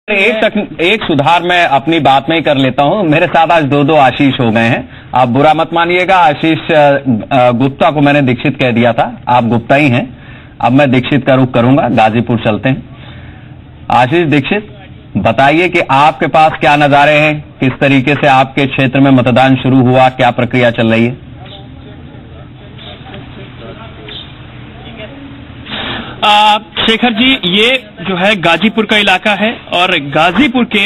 एक सुधार मैं अपनी बात में ही कर लेता हूं। मेरे साथ आज दो आशीष हो गए हैं। आप बुरा मत मानिएगा। आशीष गुप्ता को मैंने दीक्षित कह दिया था, आप गुप्ता ही हैं। अब मैं दीक्षित का रुख करूंगा, गाजीपुर चलते हैं। आशीष दीक्षित, बताइए कि आपके पास क्या नजारे हैं, किस तरीके से आपके क्षेत्र में मतदान शुरू हुआ, क्या प्रक्रिया चल रही है? शेखर जी, ये जो है गाजीपुर का इलाका है और गाजीपुर के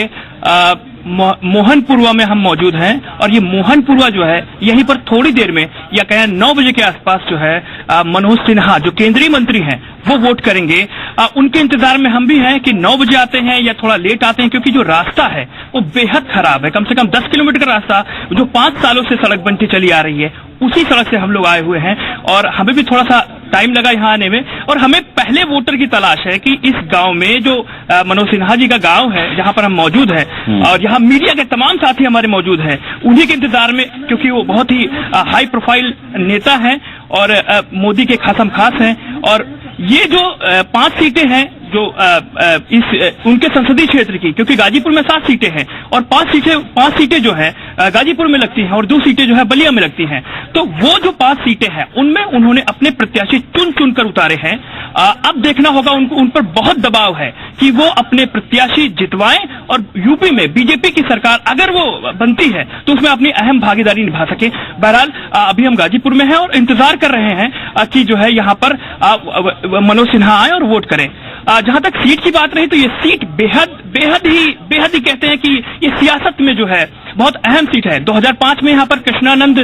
मोहनपुरवा में हम मौजूद हैं। और ये मोहनपुरवा जो है, यहीं पर थोड़ी देर में या कहें 9 बजे के आसपास जो है मनोज सिन्हा जो केंद्रीय मंत्री हैं वो वोट करेंगे। उनके इंतजार में हम भी हैं कि 9 बजे आते हैं या थोड़ा लेट आते हैं, क्योंकि जो रास्ता है वो बेहद खराब है। कम से कम 10 किलोमीटर का रास्ता जो 5 सालों से सड़क बनती चली आ रही है, उसी सड़क से हम लोग आए हुए हैं और हमें भी थोड़ा सा टाइम लगा यहाँ आने में। और हमें पहले वोटर की तलाश है कि इस गांव में जो मनोज सिन्हा जी का गांव है, जहां पर हम मौजूद हैं और यहाँ मीडिया के तमाम साथी हमारे मौजूद हैं, उन्हीं के इंतजार में, क्योंकि वो बहुत ही हाई प्रोफाइल नेता हैं और मोदी के खासम खास हैं। और ये जो 5 सीटें हैं जो उनके संसदीय क्षेत्र की, क्योंकि गाजीपुर में 7 सीटें हैं और 5 सीटें जो है गाजीपुर में लगती हैं और 2 सीटें जो है बलिया में लगती हैं। तो वो जो 5 सीटें हैं उनमें उन्होंने अपने प्रत्याशी चुन कर उतारे हैं। अब देखना होगा, उन पर बहुत दबाव है कि वो अपने प्रत्याशी जितवाएं और यूपी में बीजेपी की सरकार अगर वो बनती है तो उसमें अपनी अहम भागीदारी निभा सके। बहरहाल अभी हम गाजीपुर में हैं और इंतजार कर रहे हैं कि जो है यहाँ पर मनोज सिन्हा आए और वोट करें। जहां तक सीट की बात रही तो ये सीट बेहद ही कहते हैं कि ये सियासत में जो है बहुत अहम सीट है। 2005 में यहाँ पर कृष्णानंद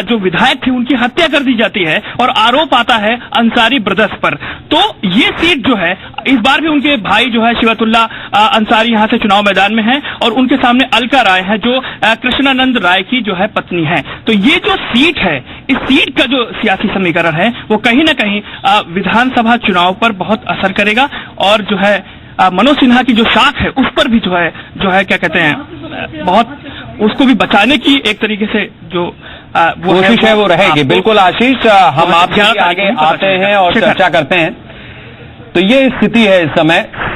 जो विधायक थे उनकी हत्या कर दी जाती है और आरोप आता है अंसारी ब्रदर्स पर। तो ये सीट जो है इस बार भी उनके भाई जो है शिवतुल्ला अंसारी यहाँ से चुनाव मैदान में हैं और उनके सामने अलका राय है जो कृष्णानंद राय की जो है पत्नी है। तो ये जो सीट है, इस सीट का जो सियासी समीकरण है वो कहीं ना कहीं विधानसभा चुनाव पर बहुत असर करेगा और जो है मनोज सिन्हा की जो साख है उस पर भी जो है क्या कहते हैं, बहुत उसको भी बचाने की एक तरीके से जो कोशिश है वो रहेगी। बिल्कुल आशीष, हम आपके आगे आते हैं और चर्चा करते हैं। तो ये स्थिति है इस समय।